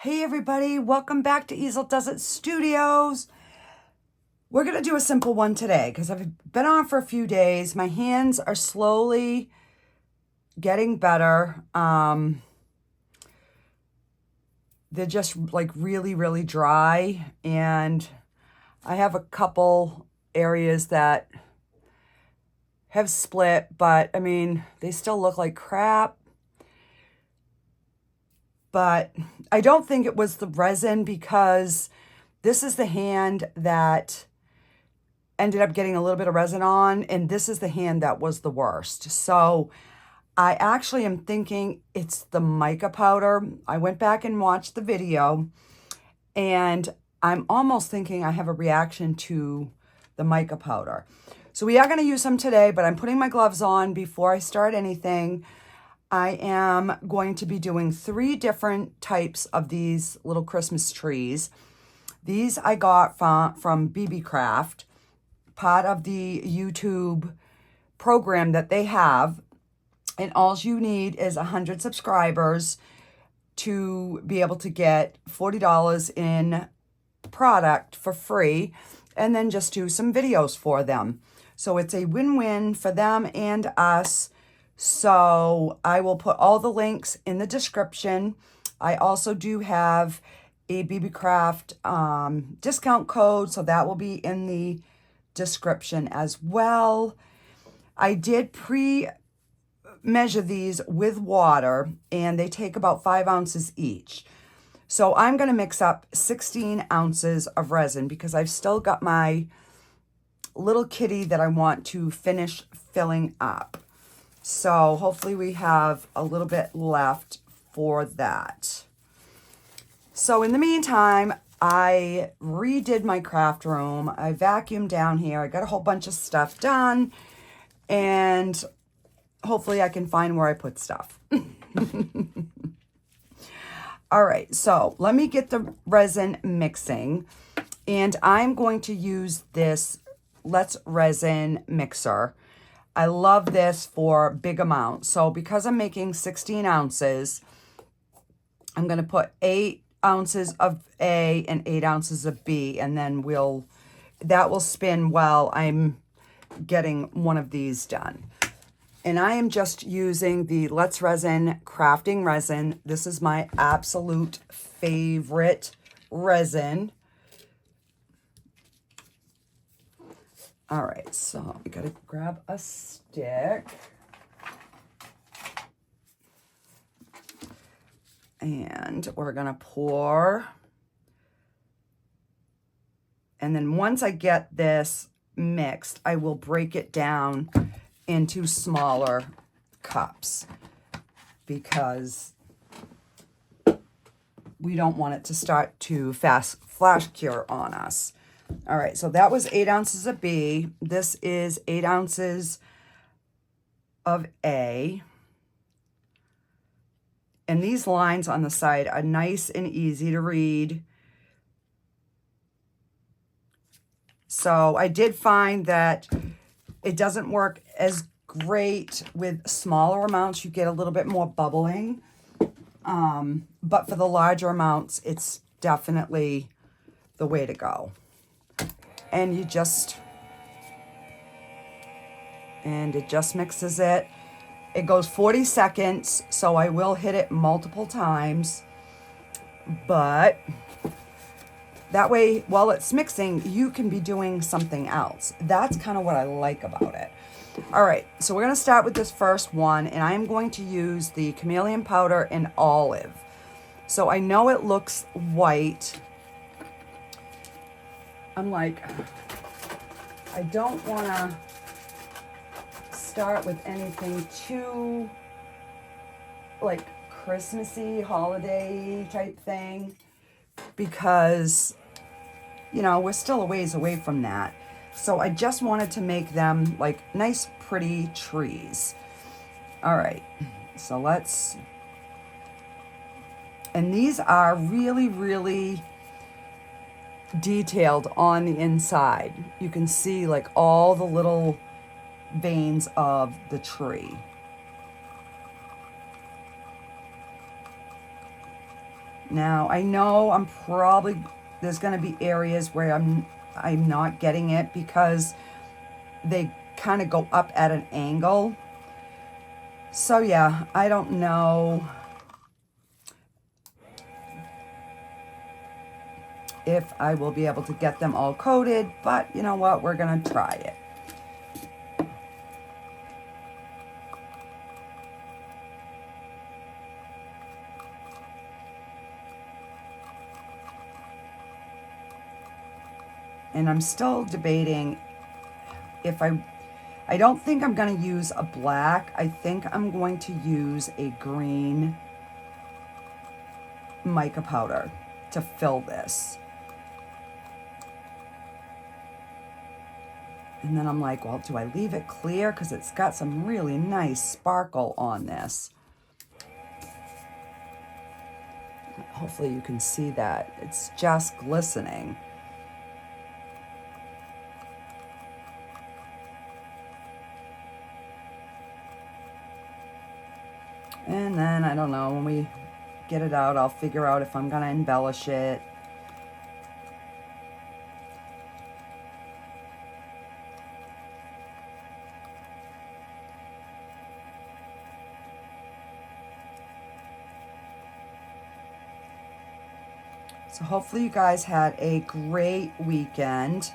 Hey everybody, welcome back to Easel Does It Studios. We're going to do a simple one today because I've been on for a few days. My hands are slowly getting better. They're just like really dry, and I have a couple areas that have split, but I mean, they still look like crap. But I don't think it was the resin, because this is the hand that ended up getting a little bit of resin on, and this is the hand that was the worst. So I actually am thinking it's the mica powder. I went back and watched the video, and I'm almost thinking I have a reaction to the mica powder. So we are going to use some today, but I'm putting my gloves on before I start anything. I am going to be doing 3 different types of these little Christmas trees. These I got from BB Craft, part of the YouTube program that they have. And all you need is 100 subscribers to be able to get $40 in product for free, and then just do some videos for them. So it's a win-win for them and us. So I will put all the links in the description. I also do have a BB Craft discount code, so that will be in the description as well. I did pre-measure these with water, and they take about 5 ounces each. So I'm going to mix up 16 ounces of resin because I've still got my little kitty that I want to finish filling up. So hopefully we have a little bit left for that. So in the meantime, I redid my craft room. I vacuumed down here. I got a whole bunch of stuff done, and hopefully I can find where I put stuff. All right, so let me get the resin mixing, and I'm going to use this Let's Resin mixer. I love this for big amounts. So because I'm making 16 ounces, I'm going to put 8 ounces of A and 8 ounces of B, and then that will spin while I'm getting one of these done. And I am just using the Let's Resin crafting resin. This is my absolute favorite resin. All right, so we gotta grab a stick. And we're gonna pour. And then once I get this mixed, I will break it down into smaller cups, because we don't want it to start to flash cure on us. All right, so that was 8 ounces of B. This is 8 ounces of A. And these lines on the side are nice and easy to read. So I did find that it doesn't work as great with smaller amounts. You get a little bit more bubbling. But for the larger amounts, it's definitely the way to go. And it just mixes it. It goes 40 seconds, so I will hit it multiple times. But that way, while it's mixing, you can be doing something else. That's kind of what I like about it. All right, so we're going to start with this first one, and I am going to use the chameleon powder and olive. So I know it looks white. I'm like, I don't want to start with anything too like Christmassy, holiday type thing, because, you know, we're still a ways away from that. So I just wanted to make them like nice, pretty trees. All right, so let's, and these are really detailed on the inside. You can see like all the little veins of the tree. Now, I know there's going to be areas where I'm not getting it because they kind of go up at an angle. So yeah, I don't know if I will be able to get them all coated, but you know what, we're gonna try it. And I'm still debating if I don't think I'm gonna use a black. I think I'm going to use a green mica powder to fill this. And then I'm like, well, do I leave it clear? Because it's got some really nice sparkle on this. Hopefully you can see that. It's just glistening. And then, I don't know, when we get it out, I'll figure out if I'm going to embellish it. So hopefully you guys had a great weekend.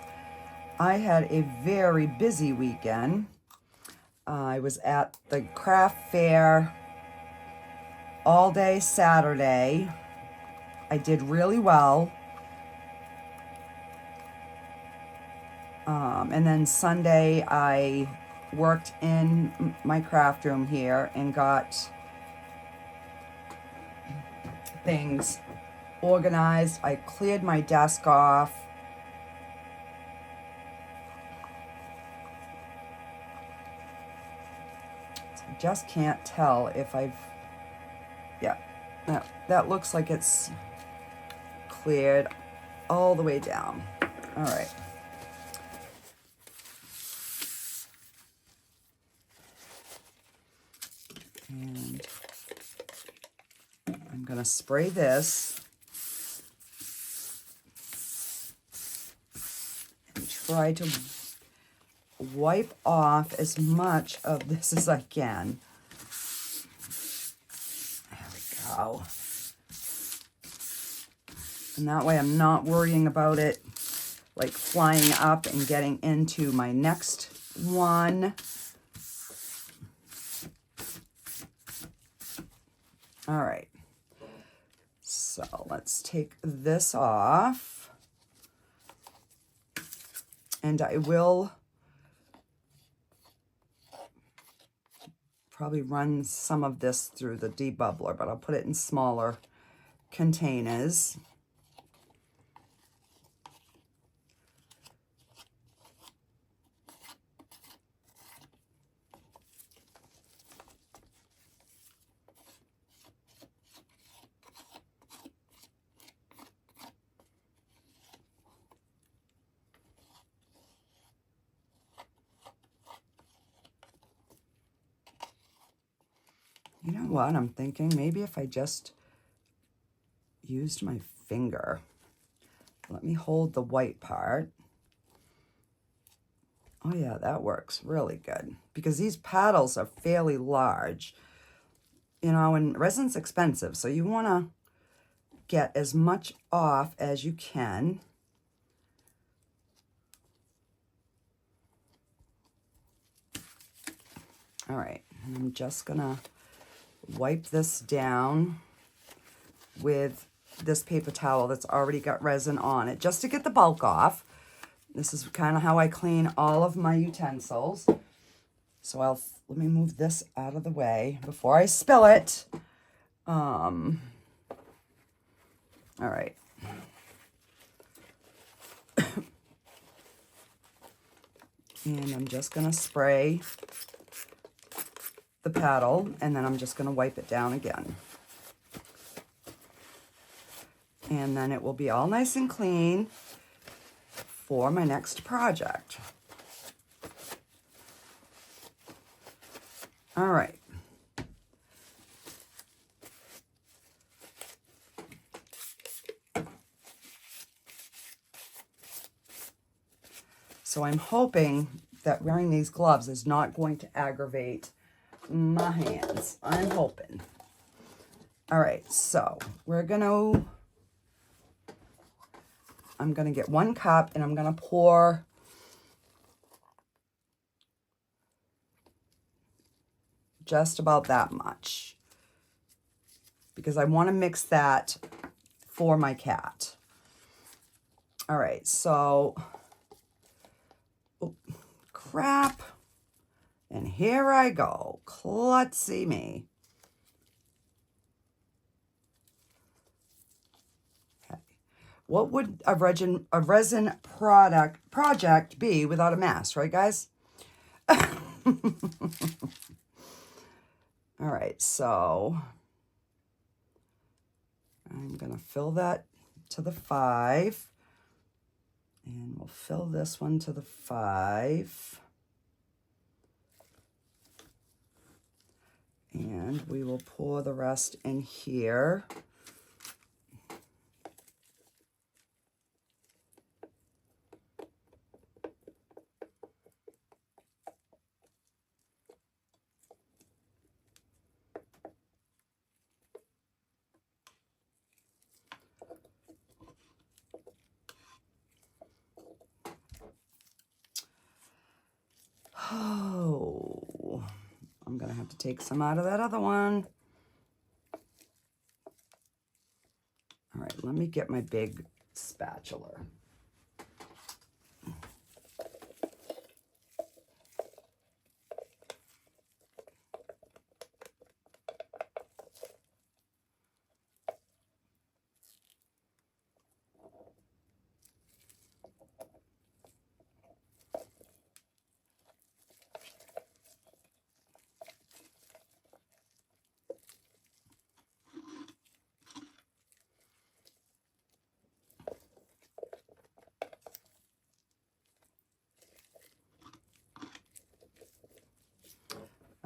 I had a very busy weekend. I was at the craft fair all day Saturday. I did really well. And then Sunday I worked in my craft room here and got things organized. I cleared my desk off. I just can't tell if yeah, that looks like it's cleared all the way down. All right. And I'm gonna spray this and try to wipe off as much of this as I can. There we go. And that way I'm not worrying about it like flying up and getting into my next one. All right, so let's take this off. And I will probably run some of this through the debubbler, but I'll put it in smaller containers. You know what? I'm thinking maybe if I just used my finger. Let me hold the white part. Oh yeah, that works really good because these paddles are fairly large, you know, and resin's expensive. So you want to get as much off as you can. All right, and I'm just gonna wipe this down with this paper towel that's already got resin on it, just to get the bulk off. This is kind of how I clean all of my utensils. So let me move this out of the way before I spill it. All right. And I'm just gonna spray the paddle, and then I'm just gonna wipe it down again. And then it will be all nice and clean for my next project. All right. So I'm hoping that wearing these gloves is not going to aggravate my hands. I'm hoping. All right, so I'm gonna get 1 cup and I'm gonna pour just about that much because I want to mix that for my cat. All right, so, oh, crap. And here I go. Klutzy me. Okay. What would a resin project be without a mask, right, guys? All right, so I'm going to fill that to the 5. And we'll fill this one to the 5. And we will pour the rest in here. Oh, I'm going to have to take some out of that other one. All right, let me get my big spatula.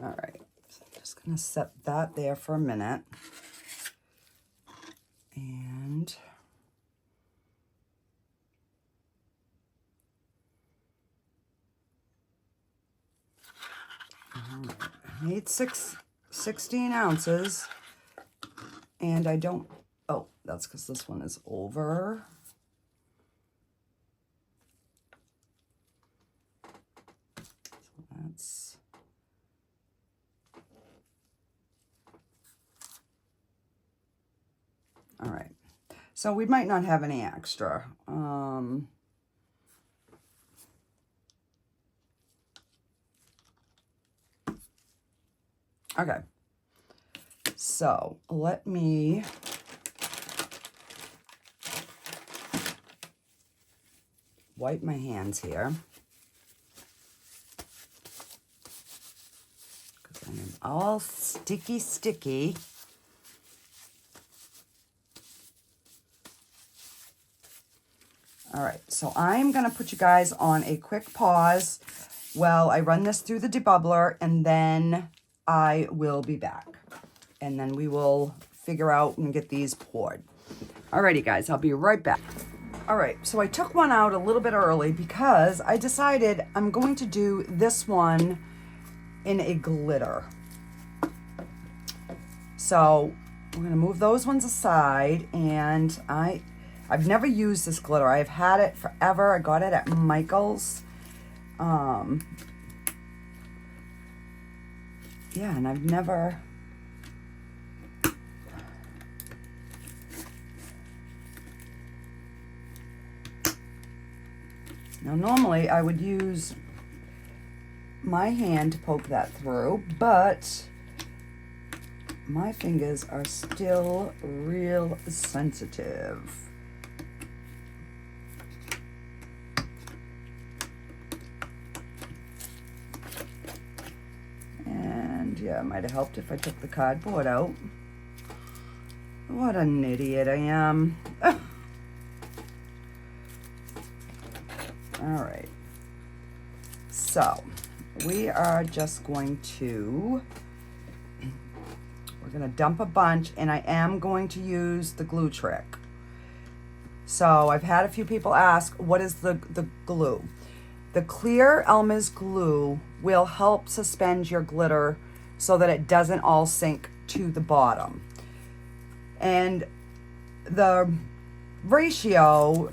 All right, so I'm just going to set that there for a minute. And I need 16 ounces. And I don't, oh, that's because this one is over. So that's, all right. So we might not have any extra. Okay. So let me wipe my hands here. Because I am all sticky. All right, so I'm going to put you guys on a quick pause while I run this through the debubbler, and then I will be back. And then we will figure out and get these poured. Alrighty, guys, I'll be right back. All right, so I took one out a little bit early because I decided I'm going to do this one in a glitter. So we're going to move those ones aside, and I've never used this glitter. I've had it forever. I got it at Michael's. Yeah, and I've never... Now, normally I would use my hand to poke that through, but my fingers are still real sensitive. And yeah, it might have helped if I took the cardboard out. What an idiot I am. All right, so we are just going to, we're going to dump a bunch, and I am going to use the glue trick. So I've had a few people ask, what is the glue? The clear Elmer's glue will help suspend your glitter so that it doesn't all sink to the bottom. And the ratio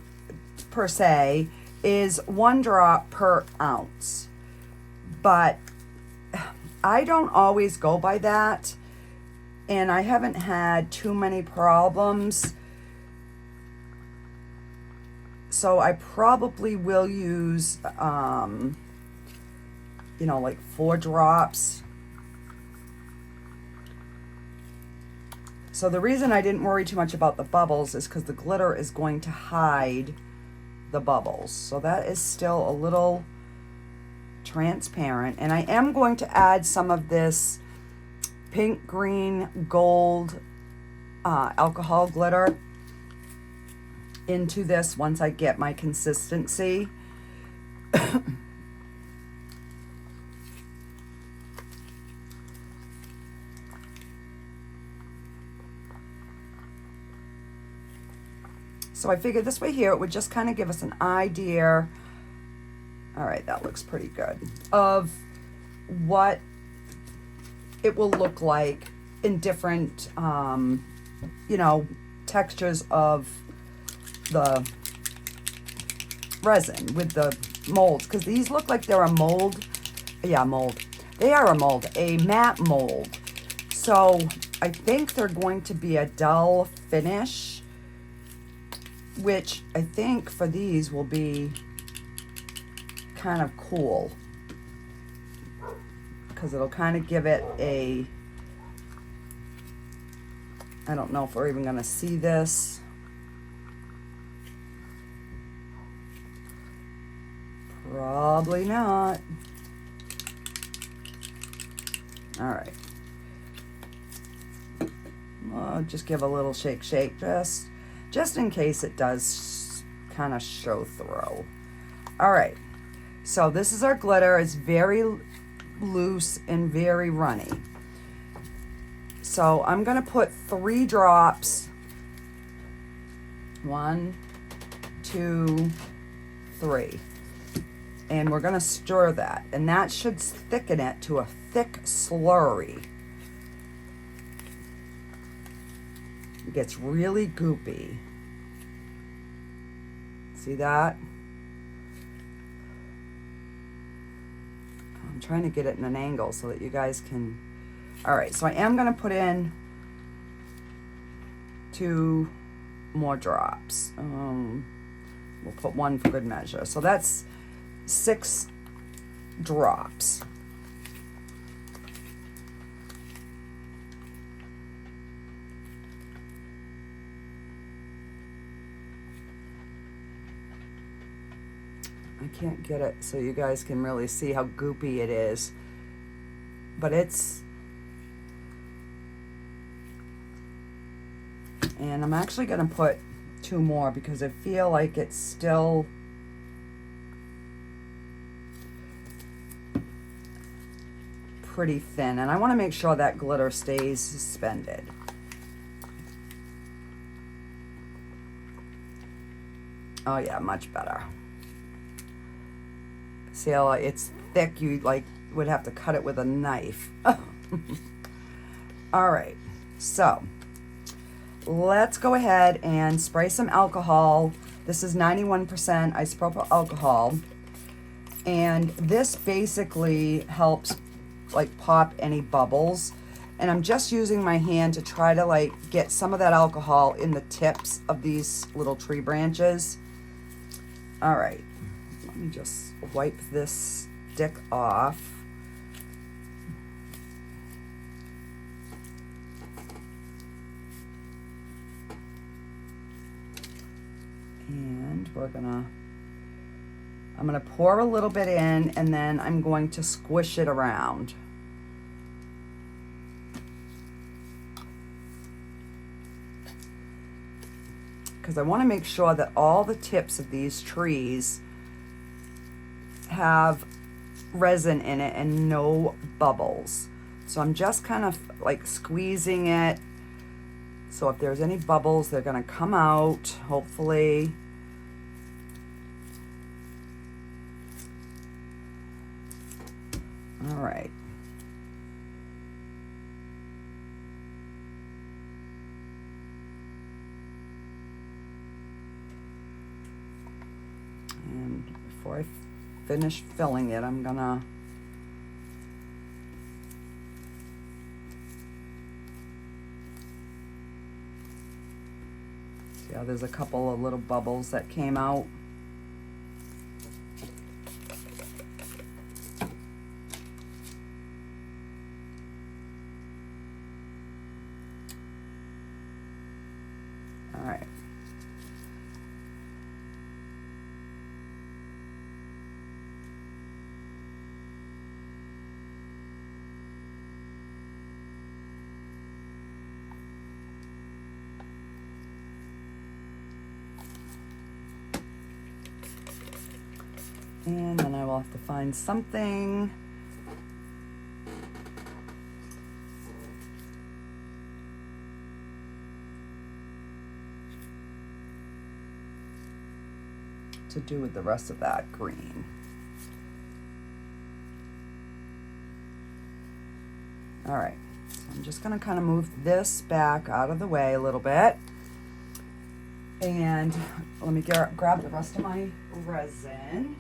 per se is 1 drop per ounce. But I don't always go by that, and I haven't had too many problems. So I probably will use, you know, like 4 drops. So the reason I didn't worry too much about the bubbles is because the glitter is going to hide the bubbles. So that is still a little transparent. And I am going to add some of this pink, green, gold alcohol glitter into this once I get my consistency. So I figured this way here, it would just kind of give us an idea. All right, that looks pretty good. Of what it will look like in different, you know, textures of the resin with the molds. Because these look like they're a mold. Yeah, mold. They are a mold, a matte mold. So I think they're going to be a dull finish, which I think for these will be kind of cool because it'll kind of give it a, I don't know if we're even going to see this. Probably not. All right. I'll just give a little shake, just in case it does kind of show through. All right, so this is our glitter. It's very loose and very runny. So I'm gonna put 3 drops. 1, 2, 3. And we're gonna stir that, and that should thicken it to a thick slurry. It gets really goopy. See that? I'm trying to get it in an angle so that you guys can. All right, so I am going to put in 2 more drops. We'll put 1 for good measure. So that's 6 drops. I can't get it so you guys can really see how goopy it is, but it's, and I'm actually going to put 2 more because I feel like it's still pretty thin, and I want to make sure that glitter stays suspended. Oh yeah, much better. See how it's thick, you like would have to cut it with a knife. All right, so let's go ahead and spray some alcohol. This is 91% isopropyl alcohol, and this basically helps like pop any bubbles. And I'm just using my hand to try to like get some of that alcohol in the tips of these little tree branches. All right, let me just wipe this stick off. And I'm gonna pour a little bit in, and then I'm going to squish it around. Because I want to make sure that all the tips of these trees have resin in it and no bubbles. So I'm just kind of like squeezing it. So if there's any bubbles, they're going to come out, hopefully. All right. And before I finish filling it, I'm gonna see how there's a couple of little bubbles that came out. All right. And then I will have to find something to do with the rest of that green. All right, so I'm just gonna kind of move this back out of the way a little bit. And let me grab the rest of my resin.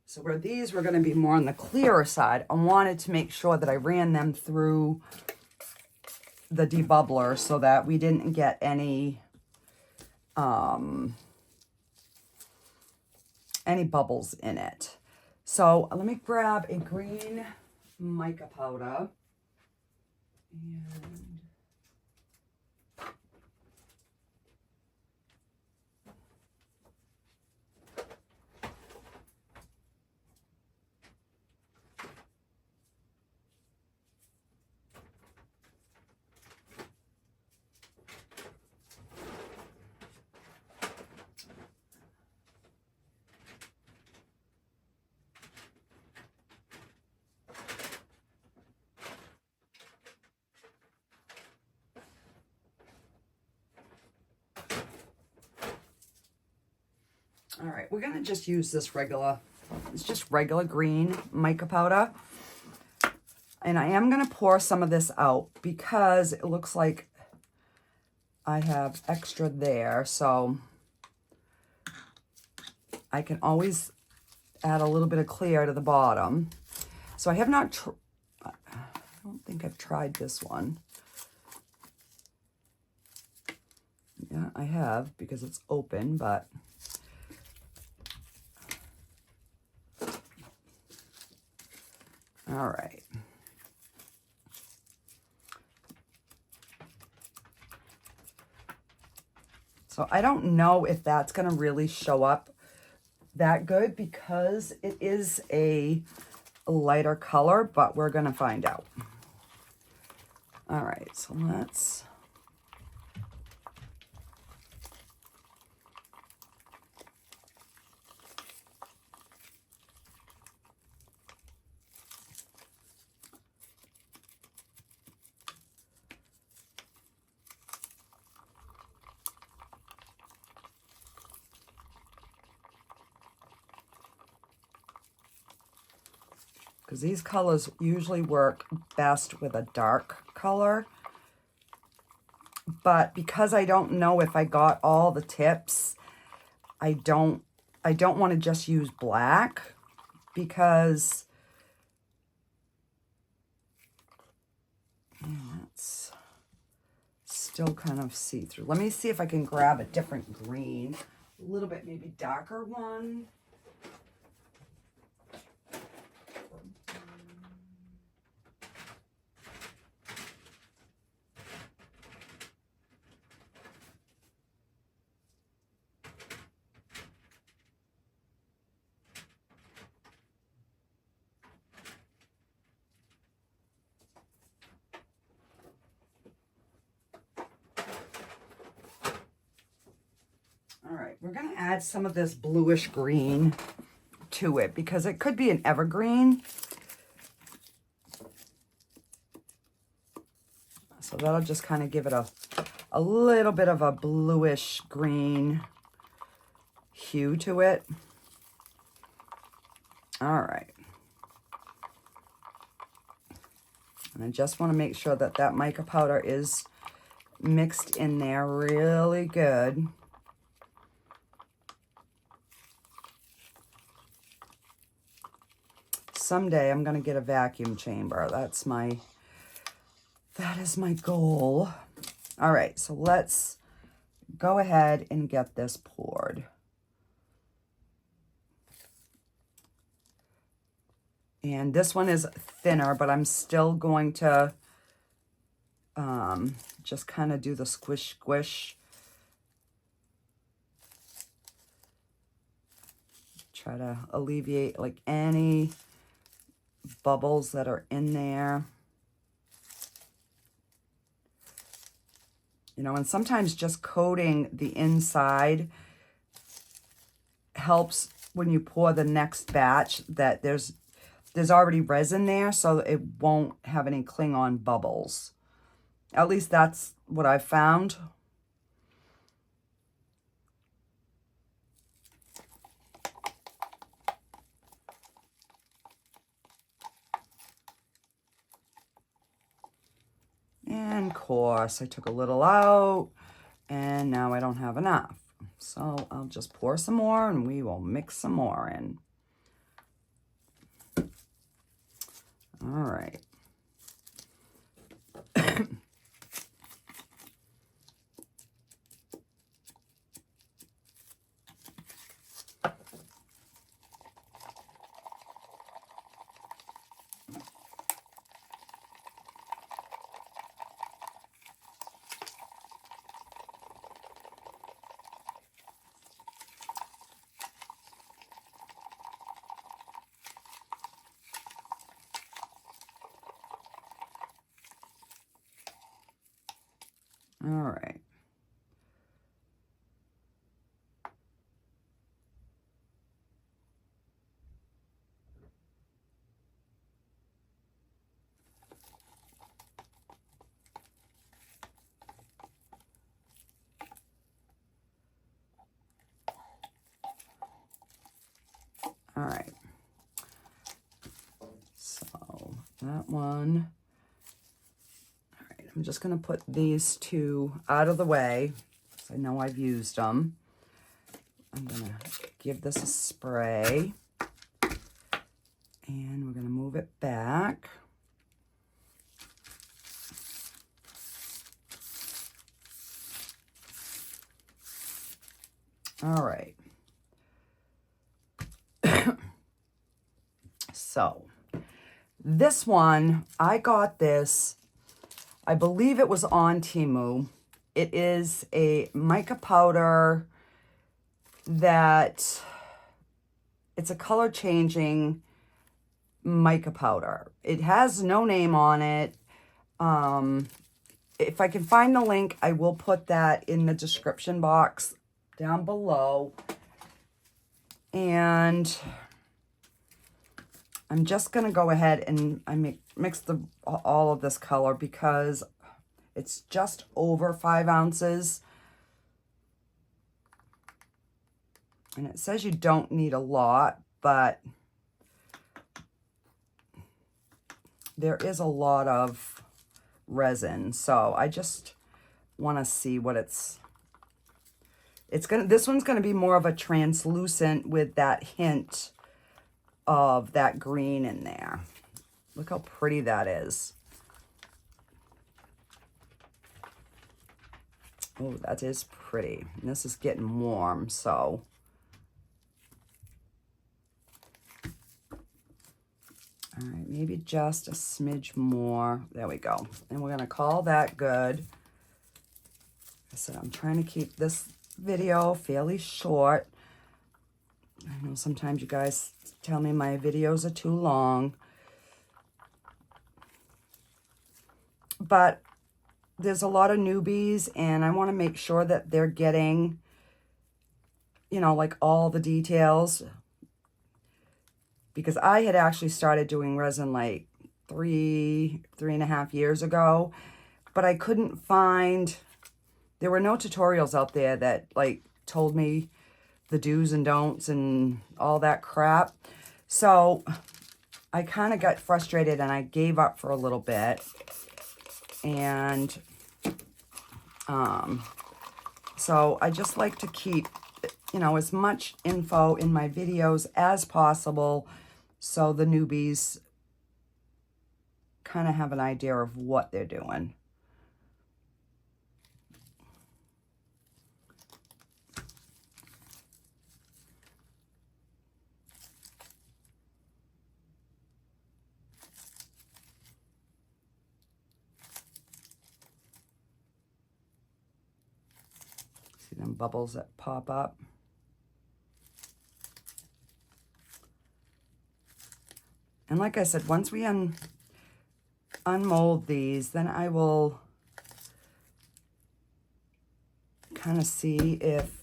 So where these were going to be more on the clearer side, I wanted to make sure that I ran them through the debubbler so that we didn't get any bubbles in it. So let me grab a green mica powder. And all right, we're gonna just use this regular, it's just regular green mica powder. And I am gonna pour some of this out because it looks like I have extra there. So I can always add a little bit of clear to the bottom. So I have not, I don't think I've tried this one. Yeah, I have because it's open, but all right. So I don't know if that's going to really show up that good because it is a lighter color, but we're going to find out. All right, so let's... because these colors usually work best with a dark color. But because I don't know if I got all the tips, I don't want to just use black because that's still kind of see-through. Let me see if I can grab a different green, a little bit maybe darker one. All right, we're going to add some of this bluish green to it because it could be an evergreen. So that'll just kind of give it a little bit of a bluish green hue to it. All right. And I just want to make sure that that mica powder is mixed in there really good. Someday I'm going to get a vacuum chamber. That is my goal. All right, so let's go ahead and get this poured. And this one is thinner, but I'm still going to just kind of do the squish, squish. Try to alleviate like any bubbles that are in there. You know, and sometimes just coating the inside helps when you pour the next batch that there's already resin there, so it won't have any cling-on bubbles. At least that's what I've found. And of course, I took a little out, and now I don't have enough. So I'll just pour some more, and we will mix some more in. All right. All right. All right. So that one. All right, I'm just going to put these two out of the way, because I know I've used them. I'm going to give this a spray, and we're going to move it back. All right. So this one, I got this, I believe it was on Temu. It is a mica powder that it's a color changing mica powder. It has no name on it. If I can find the link, I will put that in the description box down below. And I'm just going to go ahead and mix all of this color because it's just over 5 ounces. And it says you don't need a lot, but there is a lot of resin. So I just want to see what this one's going to be more of a translucent with that hint of that green in there. Look how pretty that is. Oh, that is pretty. And this is getting warm, so. All right, maybe just a smidge more. There we go. And we're gonna call that good. Like I said, I'm trying to keep this video fairly short. I know sometimes you guys tell me my videos are too long, but there's a lot of newbies, and I want to make sure that they're getting, you know, like all the details, because I had actually started doing resin like three and a half years ago, but I couldn't find, there were no tutorials out there that like told me the do's and don'ts and all that crap. So I kind of got frustrated and I gave up for a little bit. And so I just like to keep, you know, as much info in my videos as possible so the newbies kind of have an idea of what they're doing. See them bubbles that pop up? And like I said, once we unmold these, then I will kind of see if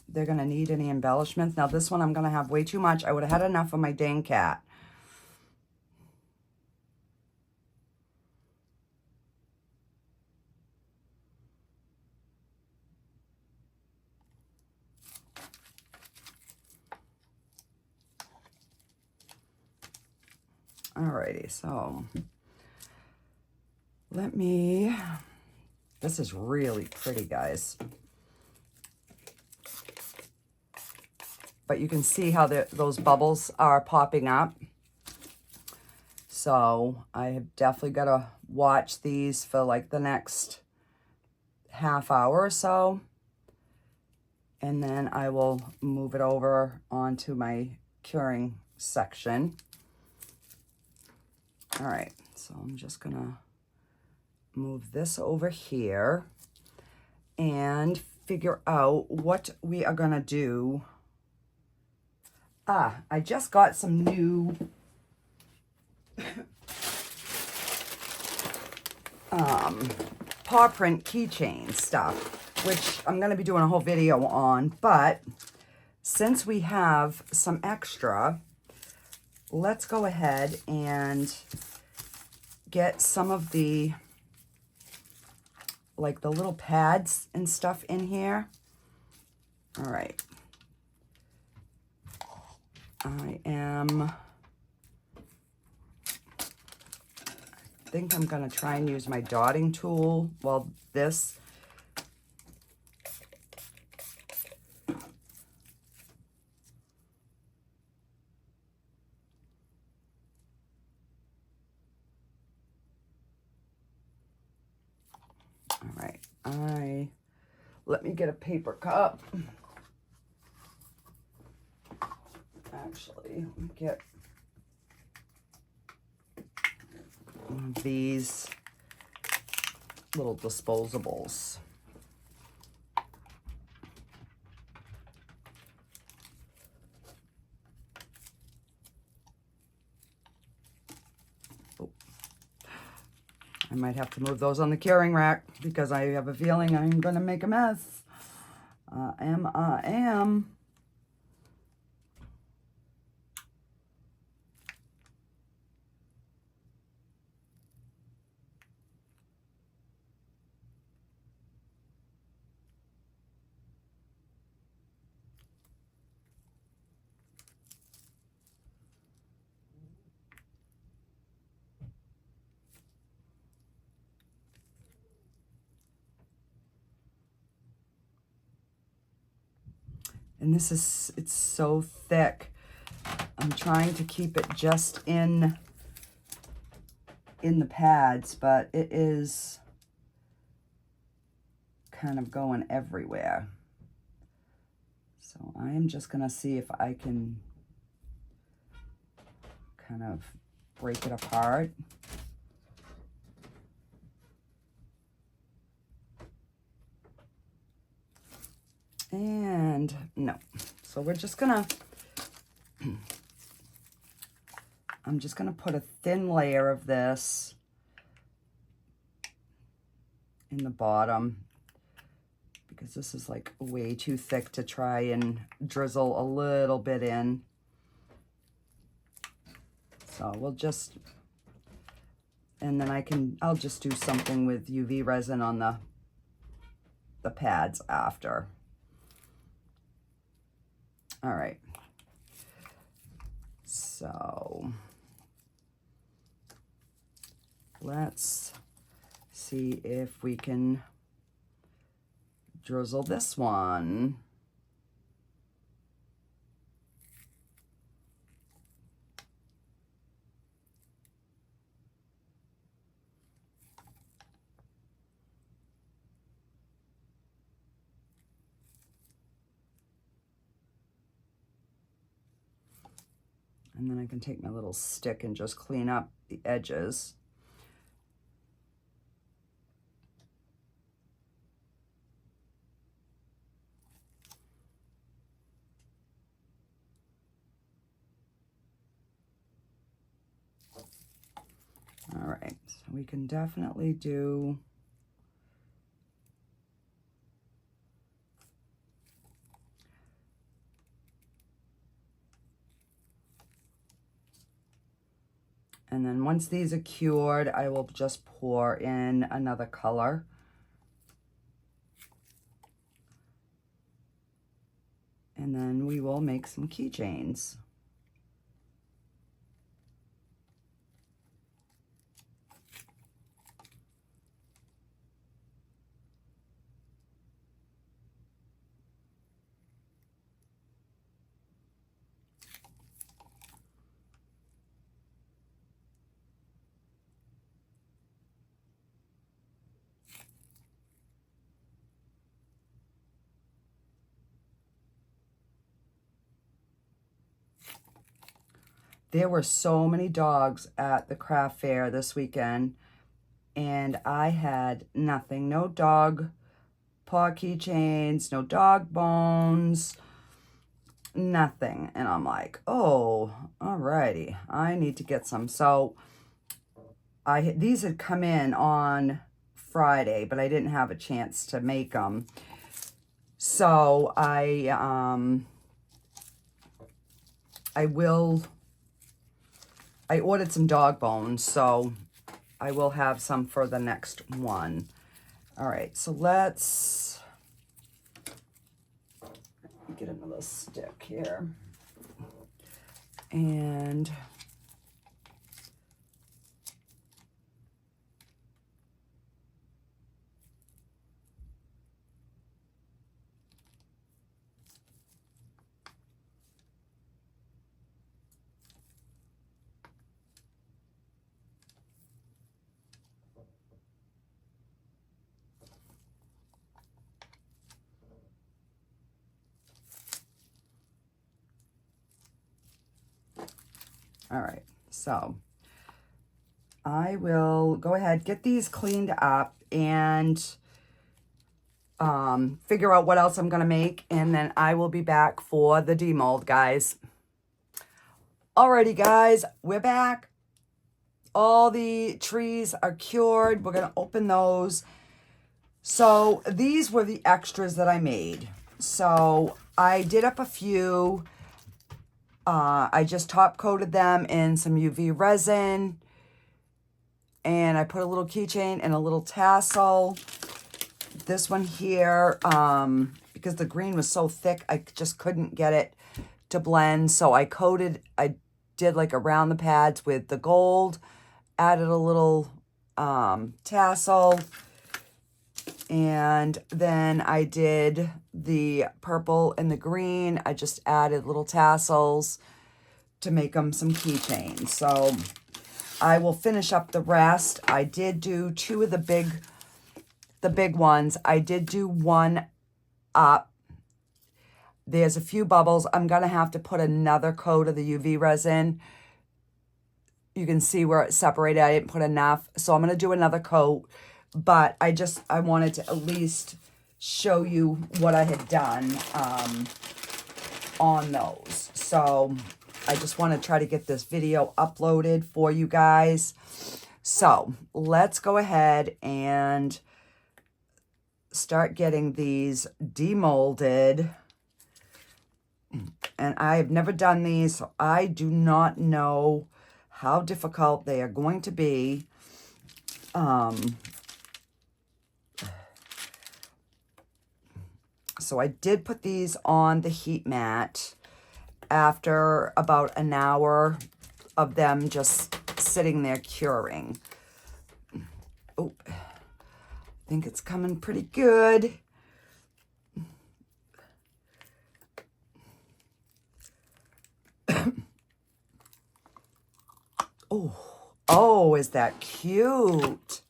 they're going to need any embellishments. Now this one I'm going to have way too much. I would have had enough for my dang cat. Alrighty, so let me, this is really pretty, guys. But you can see how those bubbles are popping up. So I have definitely got to watch these for like the next half hour or so. And then I will move it over onto my curing section. All right, so I'm just gonna move this over here and figure out what we are gonna do. I just got some new paw print keychain stuff, which I'm gonna be doing a whole video on, but since we have some extra, let's go ahead and get some of the, like the little pads and stuff in here. All right. I think I'm gonna try and use my dotting tool while this, all right, let me get a paper cup. Actually, let me get one of these little disposables. Oh. I might have to move those on the curing rack because I have a feeling I'm going to make a mess. I am. And this is, it's so thick. I'm trying to keep it just in the pads, but it is kind of going everywhere. So I am just gonna see if I can kind of break it apart. And no, so we're just gonna, I'm just gonna put a thin layer of this in the bottom because this is like way too thick to try and drizzle a little bit in. So we'll just And then I'll just do something with UV resin on the pads after. All right. So let's see if we can drizzle this one. And then I can take my little stick and just clean up the edges. All right, so we can definitely do and then once these are cured, I will just pour in another color. And then we will make some keychains. There were so many dogs at the craft fair this weekend, and I had nothing. No dog paw keychains, no dog bones, nothing. And I'm like, oh, alrighty, I need to get some. So these had come in on Friday, but I didn't have a chance to make them. So I ordered some dog bones, so I will have some for the next one. All right, so let's get another stick here. And all right, so I will go ahead, get these cleaned up, and figure out what else I'm going to make, and then I will be back for the demold, guys. Alrighty, guys, we're back. All the trees are cured. We're going to open those. So these were the extras that I made. So I did up a few. I just top coated them in some UV resin, and I put a little keychain and a little tassel. This one here, because the green was so thick, I just couldn't get it to blend. So I did like around the pads with the gold, added a little tassel, and then I did the purple and the green. I just added little tassels to make them some keychains. So I will finish up the rest. I did do two of the big ones. I did do one up. There's a few bubbles. I'm going to have to put another coat of the UV resin. You can see where it's separated. I didn't put enough. So I'm going to do another coat. But I wanted to at least show you what I had done on those. So I just want to try to get this video uploaded for you guys. So let's go ahead and start getting these demolded. And I have never done these, so I do not know how difficult they are going to be. So I did put these on the heat mat after about an hour of them just sitting there curing. Oh, I think it's coming pretty good. Oh, is that cute?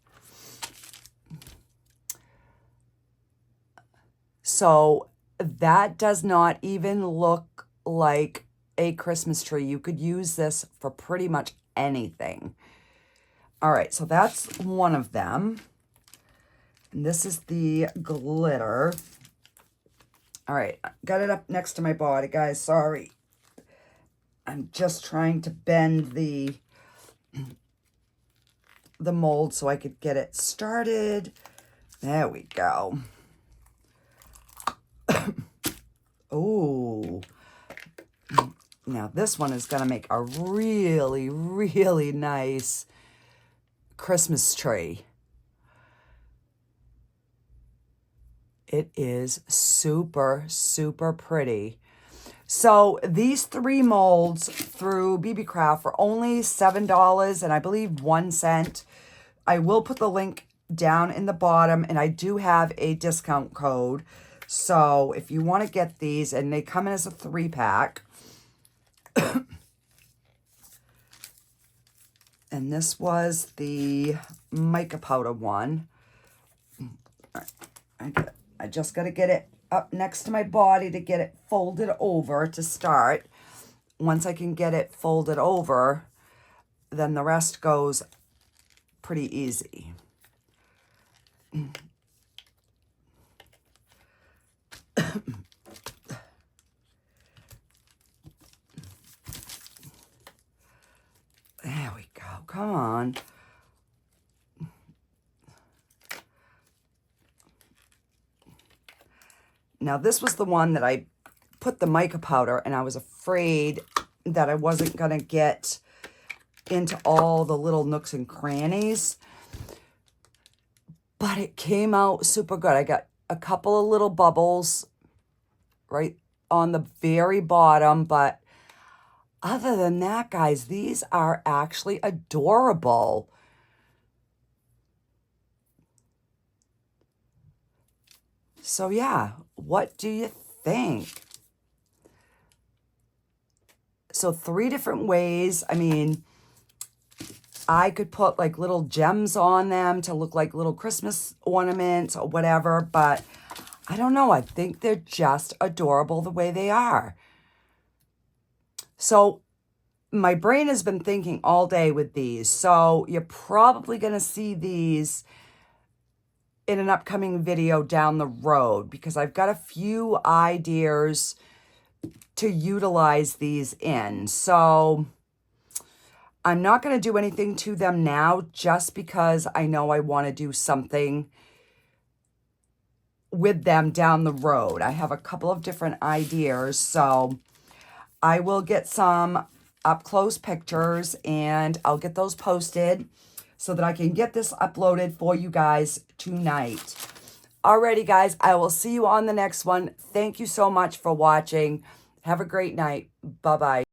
So that does not even look like a Christmas tree. You could use this for pretty much anything. All right, so that's one of them. And this is the glitter. All right, got it up next to my body, guys. Sorry. I'm just trying to bend the mold so I could get it started. There we go. Oh, now this one is going to make a really, really nice Christmas tree. It is super, super pretty. So these 3 molds through BB Craft for only $7 and I believe 1 cent. I will put the link down in the bottom, and I do have a discount code. So if you want to get these, and they come in as a 3-pack. And this was the mica powder one. I just got to get it up next to my body to get it folded over to start. Once I can get it folded over, then the rest goes pretty easy. There we go. Come on. Now, this was the one that I put the mica powder, and I was afraid that I wasn't going to get into all the little nooks and crannies. But it came out super good. I got a couple of little bubbles right on the very bottom, but other than that, guys, these are actually adorable. So yeah, what do you think? So 3 different ways. I mean, I could put like little gems on them to look like little Christmas ornaments or whatever, but I don't know. I think they're just adorable the way they are. So my brain has been thinking all day with these. So you're probably going to see these in an upcoming video down the road, because I've got a few ideas to utilize these in. So I'm not going to do anything to them now, just because I know I want to do something with them down the road. I have a couple of different ideas, so I will get some up close pictures and I'll get those posted so that I can get this uploaded for you guys tonight. Alrighty, guys, I will see you on the next one. Thank you so much for watching. Have a great night. Bye-bye.